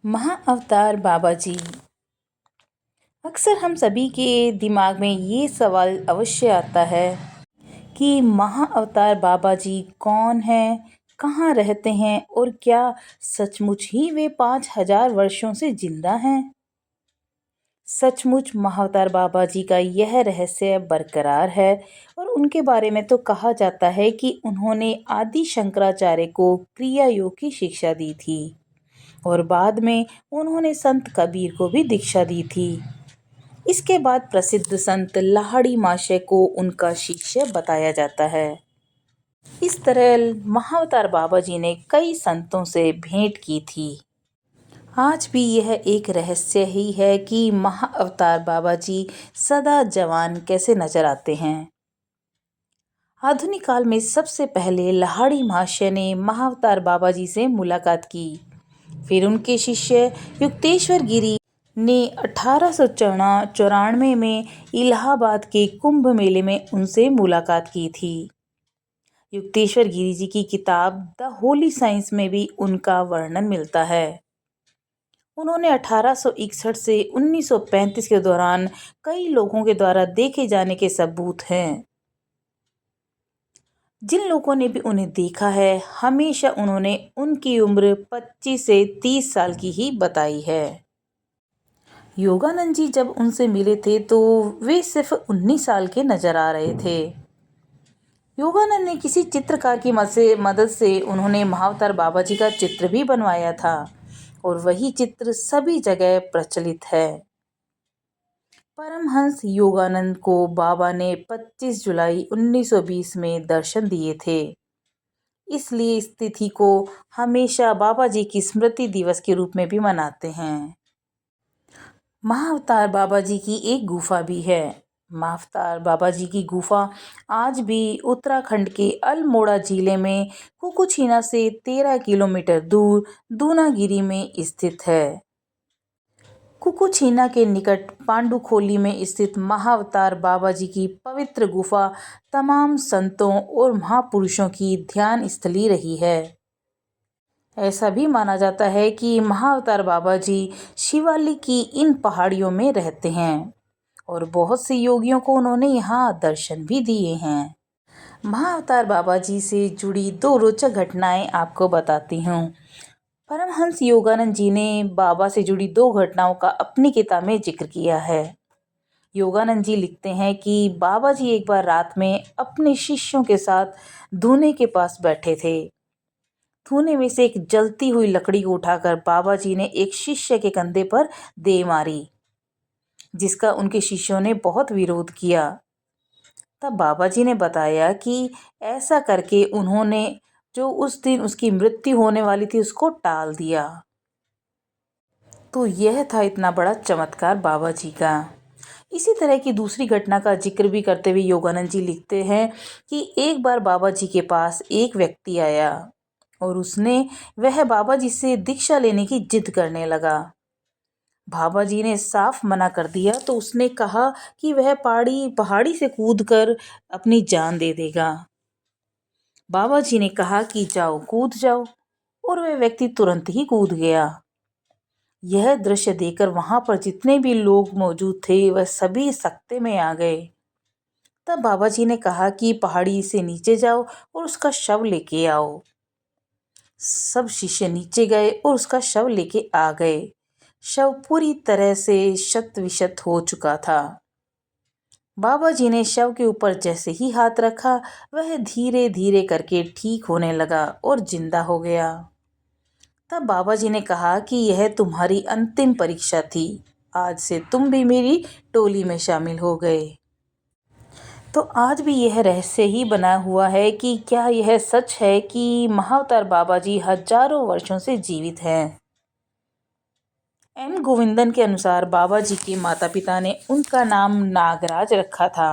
महाअवतार बाबा जी। अक्सर हम सभी के दिमाग में ये सवाल अवश्य आता है कि महाअवतार बाबा जी कौन हैं, कहाँ रहते हैं और क्या सचमुच ही वे 5000 वर्षों से जिंदा हैं। सचमुच महाअवतार बाबा जी का यह रहस्य बरकरार है और उनके बारे में तो कहा जाता है कि उन्होंने आदि शंकराचार्य को क्रिया योग की शिक्षा दी थी और बाद में उन्होंने संत कबीर को भी दीक्षा दी थी। इसके बाद प्रसिद्ध संत लाहिड़ी महाशय को उनका शिष्य बताया जाता है। इस तरह महाअवतार बाबा जी ने कई संतों से भेंट की थी। आज भी यह एक रहस्य ही है कि महाअवतार बाबा जी सदा जवान कैसे नजर आते हैं। आधुनिक काल में सबसे पहले लाहिड़ी महाशय ने महाअवतार बाबा जी से मुलाकात की। फिर उनके शिष्य युक्तेश्वर गिरी ने 1894 में इलाहाबाद के कुंभ मेले में उनसे मुलाकात की थी। युक्तेश्वर गिरी जी की किताब द होली साइंस में भी उनका वर्णन मिलता है। उन्होंने 1861 से 1935 के दौरान कई लोगों के द्वारा देखे जाने के सबूत हैं। जिन लोगों ने भी उन्हें देखा है, हमेशा उन्होंने उनकी उम्र 25 से 30 साल की ही बताई है। योगानंद जी जब उनसे मिले थे तो वे सिर्फ 19 साल के नजर आ रहे थे। योगानंद ने किसी चित्रकार की मदद से उन्होंने महाअवतार बाबा जी का चित्र भी बनवाया था और वही चित्र सभी जगह प्रचलित है। परमहंस योगानंद को बाबा ने 25 जुलाई 1920 में दर्शन दिए थे। इसलिए इस तिथि को हमेशा बाबा जी की स्मृति दिवस के रूप में भी मनाते हैं। महाअवतार बाबा जी की एक गुफा भी है। महाअवतार बाबा जी की गुफा आज भी उत्तराखंड के अल्मोड़ा जिले में कुकुचीना से 13 किलोमीटर दूर दूनागिरी में स्थित है। कुकुचीना के निकट पांडुखोली में स्थित महाअवतार बाबा जी की पवित्र गुफा तमाम संतों और महापुरुषों की ध्यान स्थली रही है। ऐसा भी माना जाता है कि महाअवतार बाबा जी शिवालिक की इन पहाड़ियों में रहते हैं और बहुत से योगियों को उन्होंने यहाँ दर्शन भी दिए हैं। महाअवतार बाबा जी से जुड़ी दो रोचक घटनाएं आपको बताती हूँ। परमहंस योगानंद जी ने बाबा से जुड़ी दो घटनाओं का अपनी किताब में जिक्र किया है। योगानंद जी लिखते हैं कि बाबा जी एक बार रात में अपने शिष्यों के साथ धूने के पास बैठे थे। धूने में से एक जलती हुई लकड़ी को उठाकर बाबा जी ने एक शिष्य के कंधे पर दे मारी, जिसका उनके शिष्यों ने बहुत विरोध किया। तब बाबा जी ने बताया कि ऐसा करके उन्होंने जो उस दिन उसकी मृत्यु होने वाली थी उसको टाल दिया। तो यह था इतना बड़ा चमत्कार बाबा जी का। इसी तरह की दूसरी घटना का जिक्र भी करते हुए योगानंद जी लिखते हैं कि एक बार बाबा जी के पास एक व्यक्ति आया और वह बाबा जी से दीक्षा लेने की जिद करने लगा। बाबा जी ने साफ मना कर दिया तो उसने कहा कि वह पहाड़ी से कूदकर अपनी जान दे देगा। बाबा जी ने कहा कि जाओ, कूद जाओ, और वह व्यक्ति तुरंत ही कूद गया। यह दृश्य देखकर वहां पर जितने भी लोग मौजूद थे वह सभी सकते में आ गए। तब बाबा जी ने कहा कि पहाड़ी से नीचे जाओ और उसका शव लेके आओ। सब शिष्य नीचे गए और उसका शव लेके आ गए। शव पूरी तरह से शत विशत हो चुका था। बाबा जी ने शव के ऊपर जैसे ही हाथ रखा वह धीरे धीरे करके ठीक होने लगा और जिंदा हो गया। तब बाबा जी ने कहा कि यह तुम्हारी अंतिम परीक्षा थी, आज से तुम भी मेरी टोली में शामिल हो गए। तो आज भी यह रहस्य ही बना हुआ है कि क्या यह सच है कि महाअवतार बाबा जी हजारों वर्षों से जीवित हैं। एम गोविंदन के अनुसार बाबा जी के माता पिता ने उनका नाम नागराज रखा था।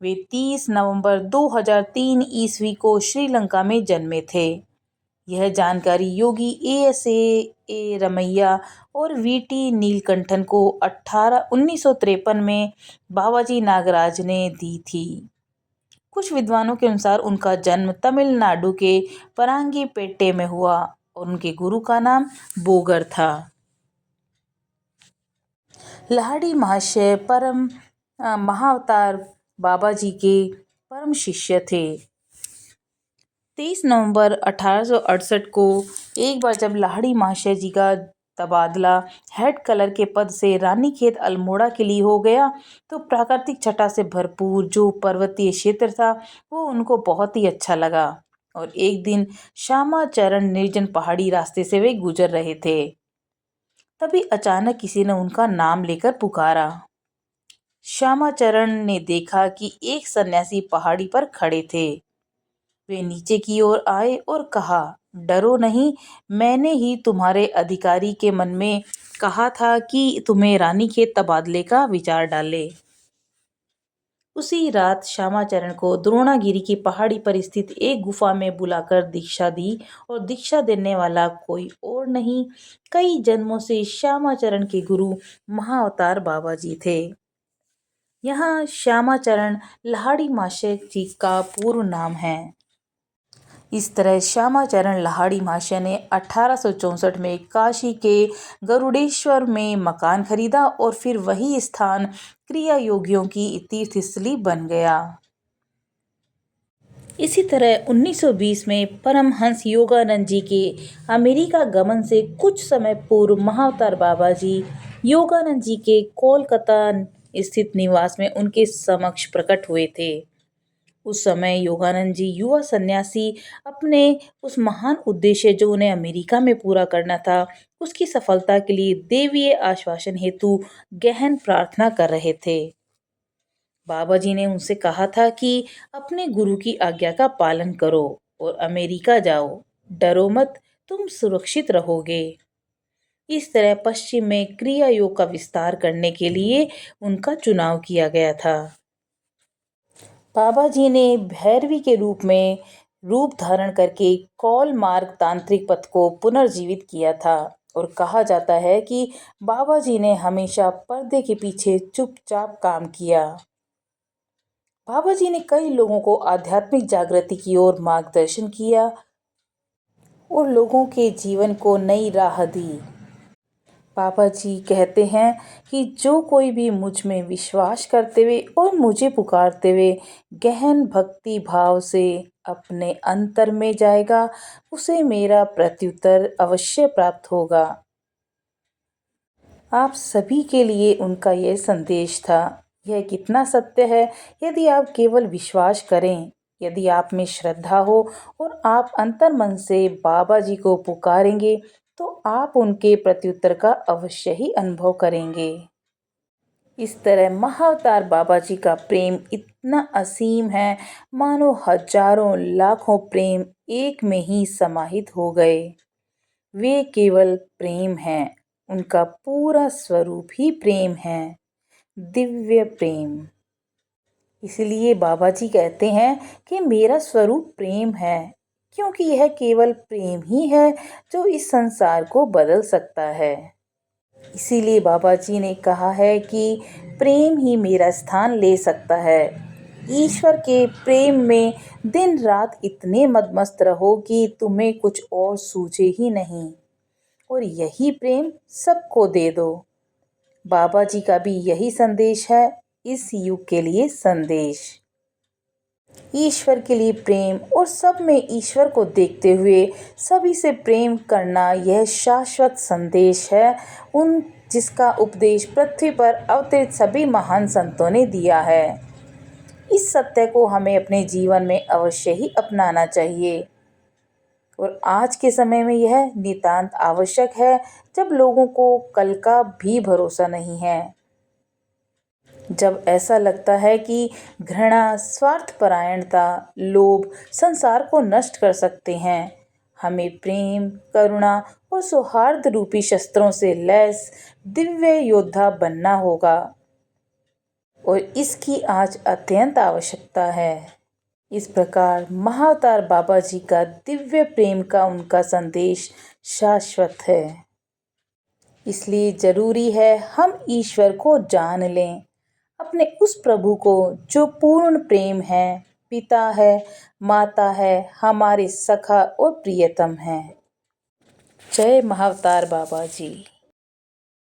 वे 30 नवंबर 2003 ईस्वी को श्रीलंका में जन्मे थे। यह जानकारी योगी ए रमैया और वीटी नीलकंठन को 1953 में बाबाजी नागराज ने दी थी। कुछ विद्वानों के अनुसार उनका जन्म तमिलनाडु के परांगीपेट्टे में हुआ और उनके गुरु का नाम बोगर था। लाहिड़ी महाशय परम महाअवतार बाबा जी के परम शिष्य थे। 23 नवंबर 1868 को एक बार जब लाहिड़ी महाशय जी का तबादला हेड कलर के पद से रानीखेत अल्मोड़ा के लिए हो गया, तो प्राकृतिक छटा से भरपूर जो पर्वतीय क्षेत्र था वो उनको बहुत ही अच्छा लगा। और एक दिन श्यामाचरण निर्जन पहाड़ी रास्ते से वे गुजर रहे थे, तभी अचानक किसी ने उनका नाम लेकर पुकारा। श्यामाचरण ने देखा कि एक सन्यासी पहाड़ी पर खड़े थे। वे नीचे की ओर आए और कहा, डरो नहीं, मैंने ही तुम्हारे अधिकारी के मन में कहा था कि तुम्हें रानीखेत तबादले का विचार डाले। उसी रात श्यामाचरण को द्रोणागिरी की पहाड़ी पर स्थित एक गुफा में बुलाकर दीक्षा दी, और दीक्षा देने वाला कोई और नहीं, कई जन्मों से श्यामाचरण के गुरु महाअवतार बाबा जी थे। यहाँ श्यामाचरण लाहिड़ी महाशय जी का पूर्ण नाम है। इस तरह श्यामाचरण लाहिड़ी महाशय ने 1864 में काशी के गरुड़ेश्वर में मकान खरीदा और फिर वही स्थान क्रिया योगियों की तीर्थस्थली बन गया। इसी तरह 1920 में परमहंस योगानंद जी के अमेरिका गमन से कुछ समय पूर्व महाअवतार बाबा जी योगानंद जी के कोलकाता स्थित निवास में उनके समक्ष प्रकट हुए थे। उस समय योगानंद जी युवा सन्यासी अपने उस महान उद्देश्य जो उन्हें अमेरिका में पूरा करना था, उसकी सफलता के लिए देवीय आश्वासन हेतु गहन प्रार्थना कर रहे थे। बाबा जी ने उनसे कहा था कि अपने गुरु की आज्ञा का पालन करो और अमेरिका जाओ, डरो मत, तुम सुरक्षित रहोगे। इस तरह पश्चिम में क्रिया योग का विस्तार करने के लिए उनका चुनाव किया गया था। बाबा जी ने भैरवी के रूप में रूप धारण करके कौल मार्ग तांत्रिक पथ को पुनर्जीवित किया था, और कहा जाता है कि बाबा जी ने हमेशा पर्दे के पीछे चुपचाप काम किया। बाबा जी ने कई लोगों को आध्यात्मिक जागृति की ओर मार्गदर्शन किया और लोगों के जीवन को नई राह दी। बाबा जी कहते हैं कि जो कोई भी मुझ में विश्वास करते हुए और मुझे पुकारते हुए गहन भक्ति भाव से अपने अंतर में जाएगा, उसे मेरा प्रत्युत्तर अवश्य प्राप्त होगा। आप सभी के लिए उनका यह संदेश था। यह कितना सत्य है, यदि आप केवल विश्वास करें, यदि आप में श्रद्धा हो और आप अंतर मन से बाबा जी को पुकारेंगे, तो आप उनके प्रत्युत्तर का अवश्य ही अनुभव करेंगे। इस तरह महाअवतार बाबा जी का प्रेम इतना असीम है, मानो हजारों लाखों प्रेम एक में ही समाहित हो गए। वे केवल प्रेम हैं, उनका पूरा स्वरूप ही प्रेम है, दिव्य प्रेम। इसलिए बाबा जी कहते हैं कि मेरा स्वरूप प्रेम है, क्योंकि यह केवल प्रेम ही है जो इस संसार को बदल सकता है। इसीलिए बाबा जी ने कहा है कि प्रेम ही मेरा स्थान ले सकता है। ईश्वर के प्रेम में दिन रात इतने मदमस्त रहो कि तुम्हें कुछ और सूझे ही नहीं, और यही प्रेम सबको दे दो। बाबा जी का भी यही संदेश है, इस युग के लिए संदेश। ईश्वर के लिए प्रेम और सब में ईश्वर को देखते हुए सभी से प्रेम करना, यह शाश्वत संदेश है उन जिसका उपदेश पृथ्वी पर अवतरित सभी महान संतों ने दिया है। इस सत्य को हमें अपने जीवन में अवश्य ही अपनाना चाहिए, और आज के समय में यह नितांत आवश्यक है, जब लोगों को कल का भी भरोसा नहीं है। जब ऐसा लगता है कि घृणा, स्वार्थपरायणता, लोभ संसार को नष्ट कर सकते हैं, हमें प्रेम, करुणा और सौहार्द रूपी शस्त्रों से लैस दिव्य योद्धा बनना होगा, और इसकी आज अत्यंत आवश्यकता है। इस प्रकार महाअवतार बाबा जी का दिव्य प्रेम का उनका संदेश शाश्वत है। इसलिए जरूरी है हम ईश्वर को जान लें, अपने उस प्रभु को जो पूर्ण प्रेम है, पिता है, माता है, हमारे सखा और प्रियतम है। जय महाअवतार बाबा जी।